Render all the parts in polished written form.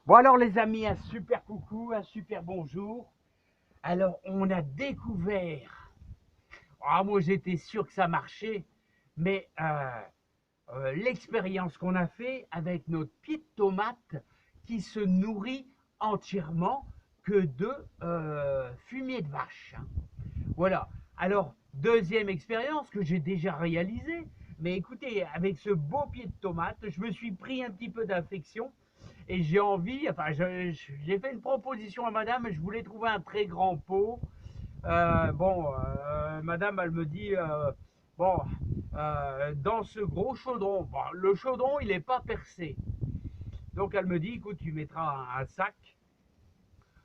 Bon alors les amis, un super coucou, un super bonjour. Alors on a découvert, moi j'étais sûr que ça marchait, mais l'expérience qu'on a fait avec notre pied de tomate qui se nourrit entièrement que de fumier de vache, hein. Voilà. Alors, deuxième expérience que j'ai déjà réalisée. Mais écoutez, avec ce beau pied de tomate, je me suis pris un petit peu d'infection et j'ai envie, enfin, j'ai fait une proposition à madame, je voulais trouver un très grand pot. Madame, elle me dit, bon, dans ce gros chaudron, bon, le chaudron, il n'est pas percé. Donc, elle me dit, écoute, tu mettras un sac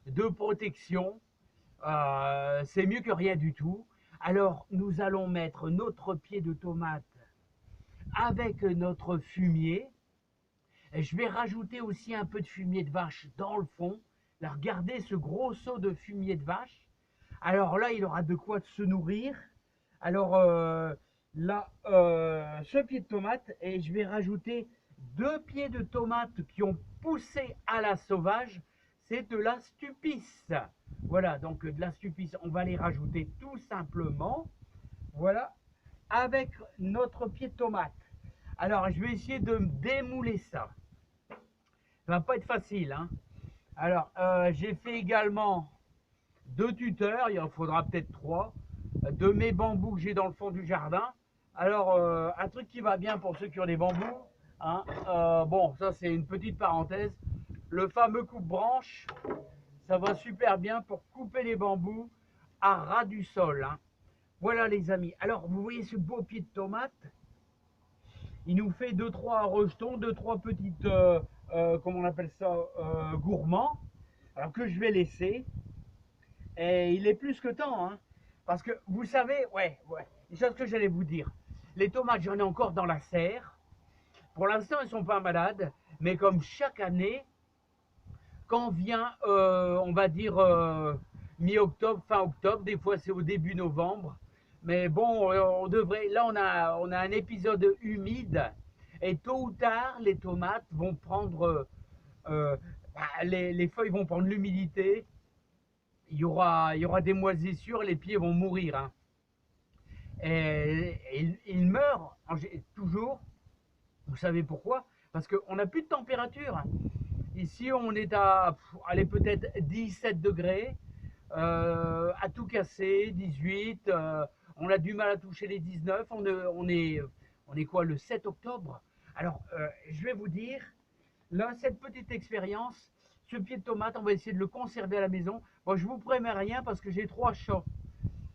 de protection, c'est mieux que rien du tout. Alors, nous allons mettre notre pied de tomate avec notre fumier. Et je vais rajouter aussi un peu de fumier de vache dans le fond. Là, regardez ce gros seau de fumier de vache. Alors là, il aura de quoi se nourrir. Alors ce pied de tomate, et je vais rajouter 2 pieds de tomate qui ont poussé à la sauvage. C'est de la stupice. Voilà, donc de la stupice, on va les rajouter tout simplement. Voilà, avec notre pied de tomate. Alors, je vais essayer de me démouler ça. Ça va pas être facile, hein. Alors, j'ai fait également 2 tuteurs, il en faudra peut-être 3, de mes bambous que j'ai dans le fond du jardin. Alors, un truc qui va bien pour ceux qui ont des bambous, hein, bon, ça c'est une petite parenthèse. Le fameux coupe-branche, ça va super bien pour couper les bambous à ras du sol, hein. Voilà les amis. Alors, vous voyez ce beau pied de tomate, il nous fait 2-3 rejetons, 2-3 petites, comment on appelle ça, gourmands, alors que je vais laisser. Et il est plus que temps, hein, parce que vous savez, ouais, une chose que j'allais vous dire, les tomates, j'en ai encore dans la serre. Pour l'instant, elles ne sont pas malades, mais comme chaque année, quand vient, on va dire, mi-octobre, fin octobre, des fois c'est au début novembre, mais bon, on devrait, là on a un épisode humide, et tôt ou tard, les tomates vont prendre, euh, les feuilles vont prendre l'humidité, il y aura des moisissures, les pieds vont mourir, hein. Et ils meurent toujours, vous savez pourquoi? Parce qu'on n'a plus de température. Ici, on est à, allez, peut-être 17 degrés, à tout casser, 18. On a du mal à toucher les 19. On est quoi, le 7 octobre? Alors, je vais vous dire, là, cette petite expérience, ce pied de tomate, on va essayer de le conserver à la maison. Bon, je vous promets rien parce que j'ai 3 chats.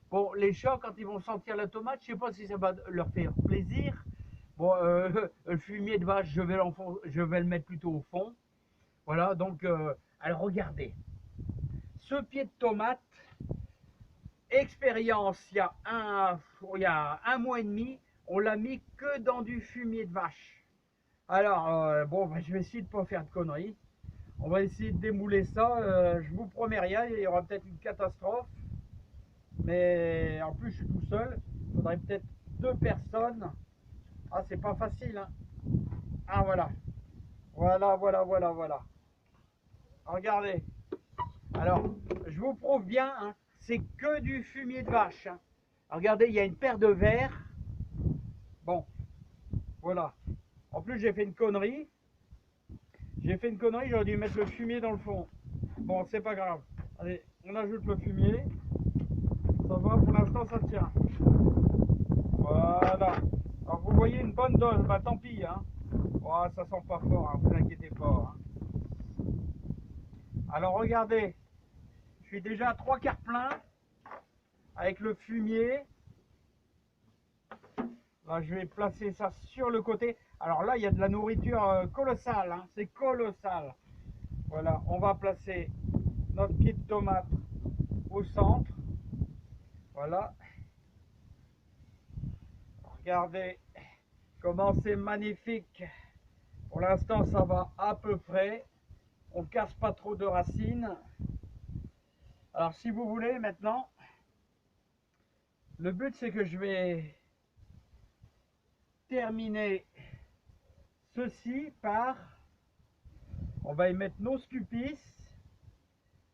Bon, les chats, quand ils vont sentir la tomate, je ne sais pas si ça va leur faire plaisir. Bon, le fumier de vache, je vais le mettre plutôt au fond. Voilà, donc, alors regardez, ce pied de tomate, expérience, il y a un mois et demi, on l'a mis que dans du fumier de vache. Alors, bon, je vais essayer de ne pas faire de conneries. On va essayer de démouler ça. Je vous promets rien, il y aura peut-être une catastrophe. Mais en plus, je suis tout seul. Il faudrait peut-être 2 personnes. Ah, c'est pas facile, hein. Ah, voilà. Voilà. Regardez. Alors, je vous prouve bien, hein, c'est que du fumier de vache, hein. Regardez, il y a une paire de verres. Bon, voilà. En plus, j'ai fait une connerie. J'aurais dû mettre le fumier dans le fond. Bon, c'est pas grave. Allez, on ajoute le fumier. Ça va, pour l'instant, ça tient. Voilà. Alors, vous voyez une bonne dose. Bah, tant pis, hein. Oh, ça sent pas fort, hein, vous inquiétez pas, hein. Alors, regardez. Je suis déjà à 3/4 plein avec le fumier. Là, je vais placer ça sur le côté. Alors là, il y a de la nourriture colossale, hein, c'est colossal. Voilà, on va placer notre pied de tomate au centre. Voilà. Regardez comment c'est magnifique. Pour l'instant, ça va à peu près. On ne casse pas trop de racines. Alors, si vous voulez, maintenant, le but, c'est que je vais terminer ceci par On va y mettre nos stupices,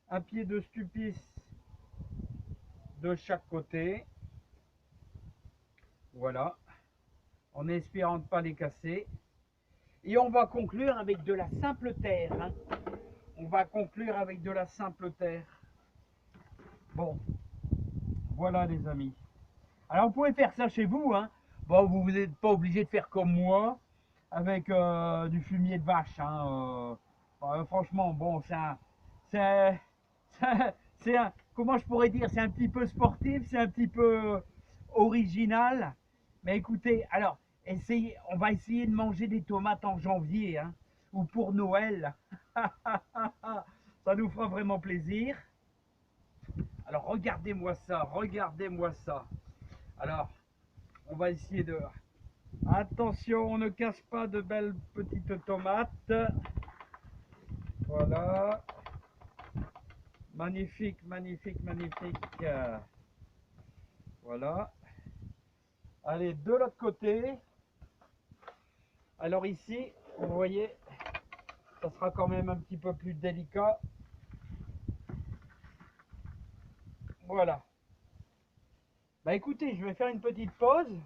un pied de stupice de chaque côté. Voilà, en espérant ne pas les casser. Et on va conclure avec de la simple terre. Hein. On va conclure avec de la simple terre. Bon, voilà les amis. Alors vous pouvez faire ça chez vous. Hein. Bon, vous n'êtes pas obligé de faire comme moi, avec du fumier de vache. Hein. Franchement, bon, c'est un, comment je pourrais dire, c'est un petit peu sportif, c'est un petit peu original. Mais écoutez, alors, on va essayer de manger des tomates en janvier, hein, ou pour Noël. Ça nous fera vraiment plaisir. Alors, regardez-moi ça, regardez-moi ça. Alors, on va essayer de... Attention, on ne casse pas de belles petites tomates. Voilà. Magnifique, magnifique, magnifique. Voilà. Allez, de l'autre côté. Alors ici, vous voyez, ça sera quand même un petit peu plus délicat. Voilà. Bah écoutez, je vais faire une petite pause.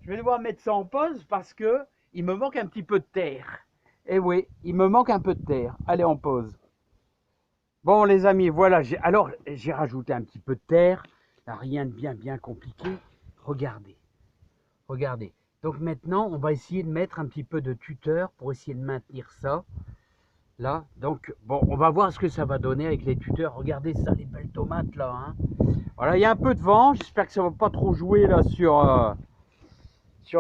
Je vais devoir mettre ça en pause parce que il me manque un petit peu de terre. Eh oui, il me manque un peu de terre. Allez, en pause. Bon les amis, voilà, j'ai rajouté un petit peu de terre. Rien de bien compliqué. Regardez, regardez. Donc maintenant, on va essayer de mettre un petit peu de tuteur pour essayer de maintenir ça. Là, donc, bon, on va voir ce que ça va donner avec les tuteurs. Regardez ça, les belles tomates là. Hein. Voilà, il y a un peu de vent. J'espère que ça ne va pas trop jouer là sur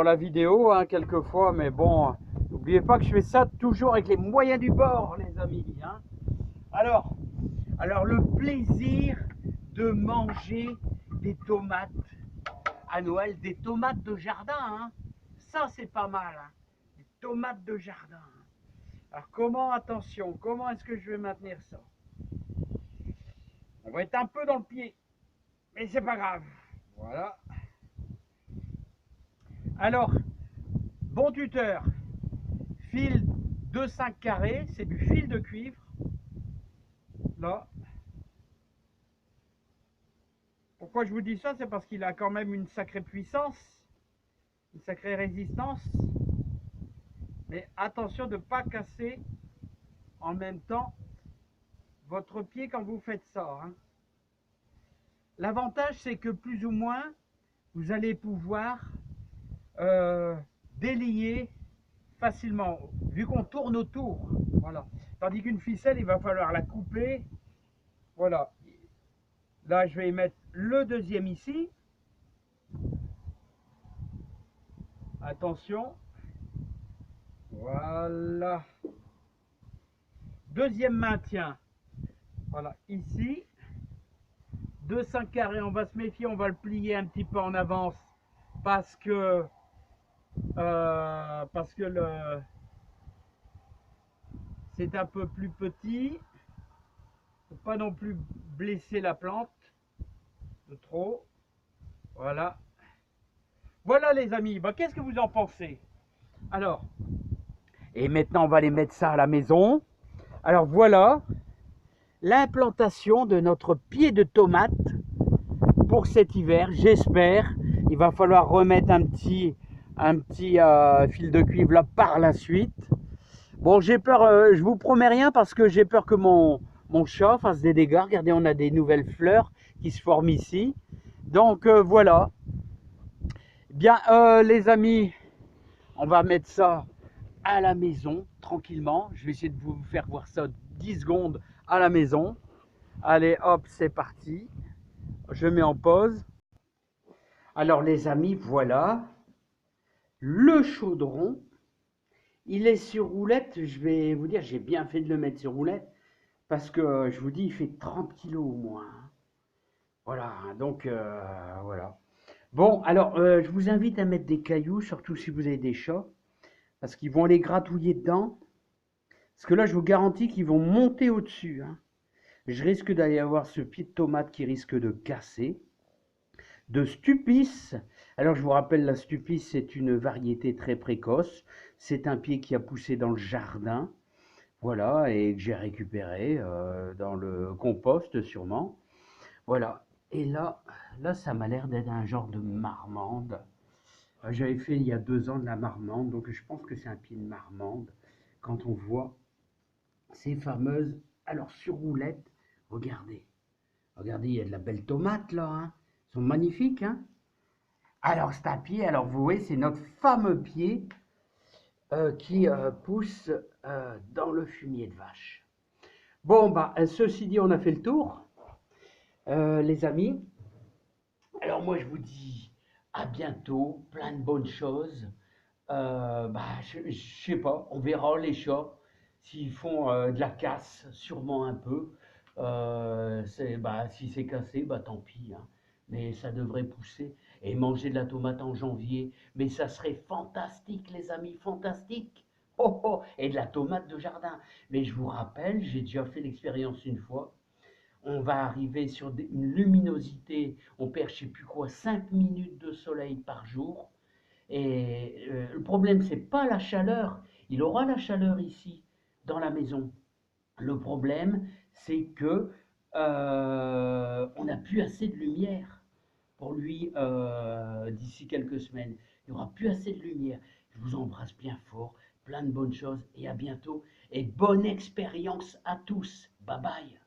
la vidéo, hein, quelquefois. Mais bon, n'oubliez pas que je fais ça toujours avec les moyens du bord, les amis. Hein. Alors, le plaisir de manger des tomates à Noël, des tomates de jardin. Hein. Ça, c'est pas mal. Hein. Des tomates de jardin. Alors attention, comment est-ce que je vais maintenir ça? On va être un peu dans le pied, mais c'est pas grave. Voilà. Alors, bon tuteur, fil de 5 carrés, c'est du fil de cuivre. Là. Pourquoi je vous dis ça? C'est parce qu'il a quand même une sacrée puissance, une sacrée résistance. Mais attention de ne pas casser en même temps votre pied quand vous faites ça. Hein. L'avantage, c'est que plus ou moins, vous allez pouvoir délier facilement, vu qu'on tourne autour. Voilà. Tandis qu'une ficelle, il va falloir la couper. Voilà. Là, je vais y mettre le deuxième ici. Attention. Voilà. Deuxième maintien. Voilà, ici. 2,5 carrés, on va se méfier, on va le plier un petit peu en avance parce que c'est un peu plus petit. Faut pas non plus blesser la plante de trop. Voilà. Voilà les amis, bah, qu'est-ce que vous en pensez? Alors, et maintenant on va aller mettre ça à la maison. Alors voilà l'implantation de notre pied de tomate pour cet hiver, j'espère. Il va falloir remettre un petit fil de cuivre là par la suite. Bon, j'ai peur, je vous promets rien parce que j'ai peur que mon chat fasse des dégâts. Regardez, on a des nouvelles fleurs qui se forment ici. Donc voilà. Bien, les amis, on va mettre ça à la maison tranquillement. Je vais essayer de vous faire voir ça 10 secondes à la maison. Allez, hop, c'est parti. Je mets en pause. Alors les amis, voilà. Le chaudron, il est sur roulette. Je vais vous dire, j'ai bien fait de le mettre sur roulette. Parce que je vous dis, il fait 30 kilos au moins. Voilà, donc voilà. Bon, alors je vous invite à mettre des cailloux, surtout si vous avez des chats. Parce qu'ils vont aller gratouiller dedans. Parce que là, je vous garantis qu'ils vont monter au-dessus. Hein. Je risque d'aller avoir ce pied de tomate qui risque de casser. De Stupice. Alors je vous rappelle, la Stupice, c'est une variété très précoce. C'est un pied qui a poussé dans le jardin. Voilà, et que j'ai récupéré dans le compost sûrement. Voilà. Et là, ça m'a l'air d'être un genre de marmande. J'avais fait il y a 2 ans de la marmande, donc je pense que c'est un pied de marmande. Quand on voit ces fameuses, alors sur roulette, regardez, regardez, il y a de la belle tomate là, hein. Ils sont magnifiques, hein. Alors c'est un pied, alors vous voyez, c'est notre fameux pied qui pousse dans le fumier de vache. Bon, bah, ceci dit, on a fait le tour, les amis. Alors moi, je vous dis à bientôt, plein de bonnes choses. Bah, je sais pas, on verra les chats s'ils font de la casse, sûrement un peu. Bah, si c'est cassé, bah tant pis, hein. Mais ça devrait pousser et manger de la tomate en janvier. Mais ça serait fantastique, les amis, fantastique. Oh, oh, et de la tomate de jardin. Mais je vous rappelle, j'ai déjà fait l'expérience une fois. On va arriver sur une luminosité, on perd je sais plus quoi, 5 minutes de soleil par jour. Et le problème, c'est pas la chaleur. Il aura la chaleur ici, dans la maison. Le problème, c'est que on n'a plus assez de lumière pour lui d'ici quelques semaines. Il n'y aura plus assez de lumière. Je vous embrasse bien fort, plein de bonnes choses et à bientôt. Et bonne expérience à tous. Bye bye.